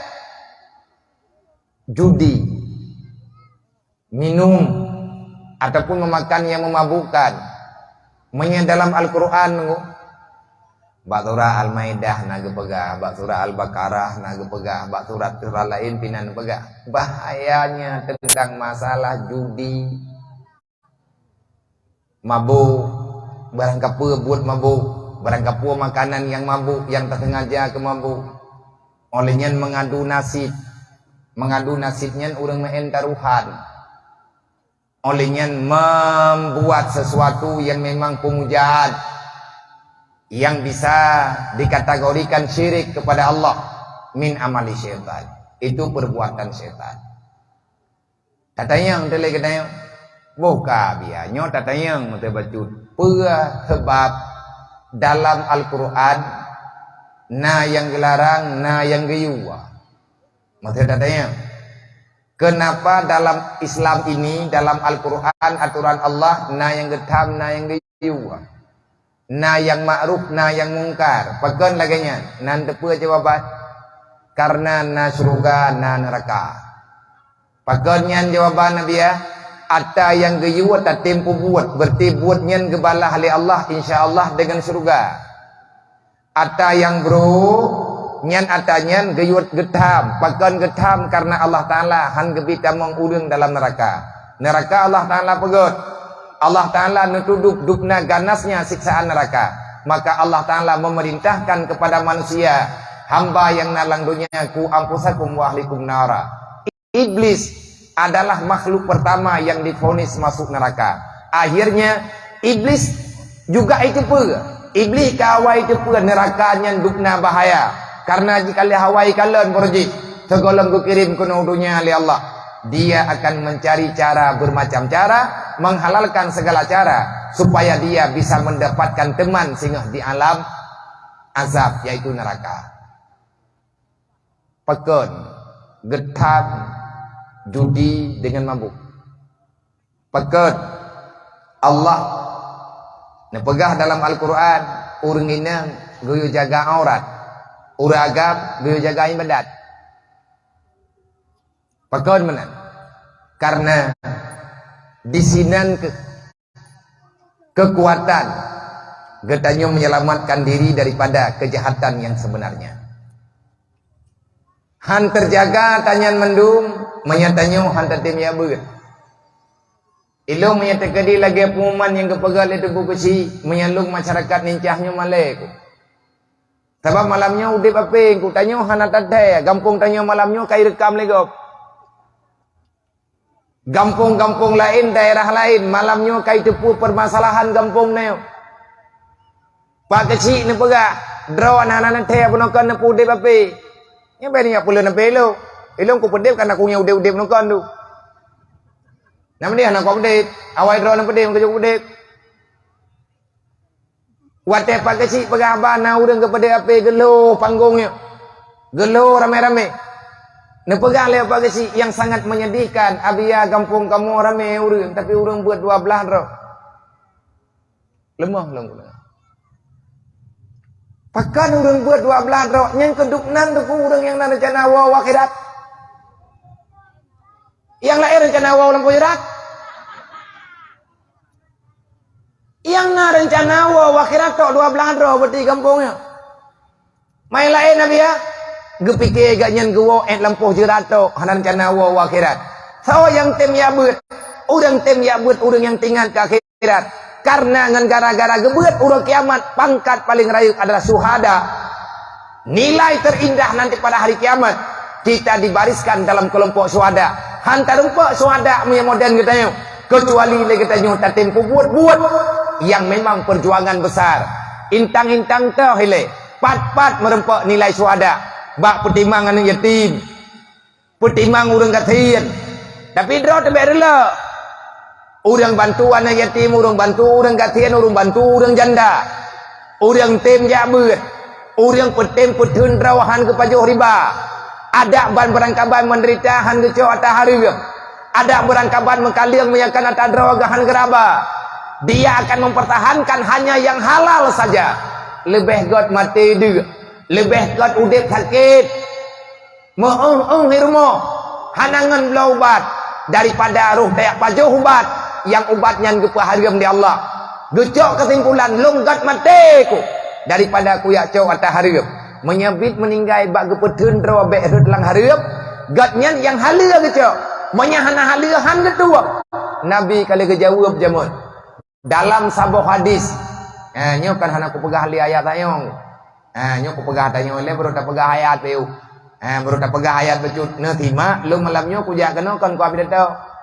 judi minum ataupun memakan yang memabukkan dalam Al-Quran bak surah Al-Maidah naga pegah bak surah Al-Baqarah naga pegah bak surah lain pinan pegah bahayanya tentang masalah judi mabuk barang kapur buat mabuk barang kapur makanan yang mabuk yang tak sengaja ke mabuk olehnya mengadu nasibnya orang main taruhan olehnya membuat sesuatu yang memang pemujaan yang bisa dikategorikan syirik kepada Allah min amali syaitan. Itu perbuatan syaitan. Tatayang tele katanya buka biarnya tatayang mata bacut. Sebab dalam Al-Quran na yang gelarang na yang geyuwa. Mata tatayang kenapa dalam Islam ini dalam Al-Quran aturan Allah na yang getam na yang geyuwa. Na yang ma'ruf na yang mungkar. Pakan laganya nan tepu jawaban karena na surga na neraka. Pakannya jawaban Nabi ya, ada yang geyuat tak tempo buat, berarti buatnya gebala oleh Allah, insya Allah dengan surga. Ada yang bro, nyan atanya geyuat getam, pakan getam karena Allah Taala han gebita mengurung dalam neraka. Neraka Allah Taala pegot, Allah Taala nutuduk dukna ganasnya siksaan neraka. Maka Allah Taala memerintahkan kepada manusia, hamba yang nalang dunia ku ampusakum wa ahlikum nara. Iblis adalah makhluk pertama yang divonis masuk neraka. Akhirnya iblis juga itu pun. Iblis kawai itu pun nerakanya dukna bahaya. Karena jika hawai kalian berji, segolong ku kirim ke dunia oleh Allah. Dia akan mencari cara bermacam cara, menghalalkan segala cara supaya dia bisa mendapatkan teman singgah di alam azab yaitu neraka. Pekon, getam, judi dengan mabuk. Pakat Allah nepegah dalam Al-Quran urang ina goyo jaga aurat, uragam goyo jaga ibadat. Pakat mana? Karena disinan kekuatan getanya menyelamatkan diri daripada kejahatan yang sebenarnya. Han terjaga tanyan mendung menyatanyo han tatim ya beut. Ilo menyata kedi lagi pengumuman yang kepegal itu buku si menyalung masyarakat nincahnya malek. Sebab malamnya udip apa ku tanyo han atadai gampung tanyo malamnya kai rekam legop. Gampung-gampung lain daerah lain malamnya kai tepu permasalahan gampung neo. Pak kecil ni pegah draw anak-anak teh punokan nepu udip apa. Yang banyak pula nak pelo. Elong ku pedip kan aku nya udip-udip nukon tu. Nama dia anak aku pedip. Awal draw nak pedip kerja pedip. Wate pak kecil pegah na urang ke pedip apa gelo panggungnya. Gelo rame-rame. Nepegah le pak kecil yang sangat menyedihkan. Abia kampung kamu rame urang tapi urang buat 12 draw. Lemah lah. Pakan urang buat 12 rok yang keduknan tu urang yang nak rencana awal akhirat. Yang lain rencana awal lampu akhirat. Yang nak rencana awal akhirat tok 12 rok berarti kampungnya. Mai lain nabi ya. Gepike gak nyen gewo lampu jerat tok hanan rencana awal akhirat. So yang tem ya beut. Urang tem ya beut urang yang tinggal ke akhirat. Karena dengan gara-gara gebeut urang kiamat pangkat paling rayu adalah syuhada. Nilai terindah nanti pada hari kiamat kita dibariskan dalam kelompok syuhada. Hantar rumpuk syuhada punya modern katanya. Kecuali lagi katanya tak tempo buat yang memang perjuangan besar. Intang-intang tau hele. Pat-pat merempuk nilai syuhada. Bak pertimbangan yatim. Pertimbang urang kasihan. Tapi draw tebek rela. Urang bantu anak yatim, urang bantu urang katian, urang bantu urang janda. Urang tem jabeut. Urang petem petun rawahan ke pajuh riba. Ada ban berangkaban menderita han ke cok atah hareup. Ada berangkaban mengkaliang meyakan atah drawagahan geraba. Dia akan mempertahankan hanya yang halal saja. Lebih god mati deuk. Lebih god udip sakit. Meung hirmo. Hanangan belaubat daripada ruh dayak pajuh ubat. Yang ubatnya gepa hargam di Allah. Gecok kesimpulan longgat mateku daripada ku yak cok atah hareup. Menyebit meninggai bak gepeteun rawa bek lang hareup. Gatnya yang halia gecok. Menyahana halia han ketua. Nabi kali kejawab jamun. Dalam sabuh hadis. Nyo kan hana ku pegah li ayat ayong. Nyo ku pegah tanya oleh baru tak pegah ayat tu. Baru tak pegah ayat becut. Nah tima lu malamnya ku jak kena kan ku abi datau.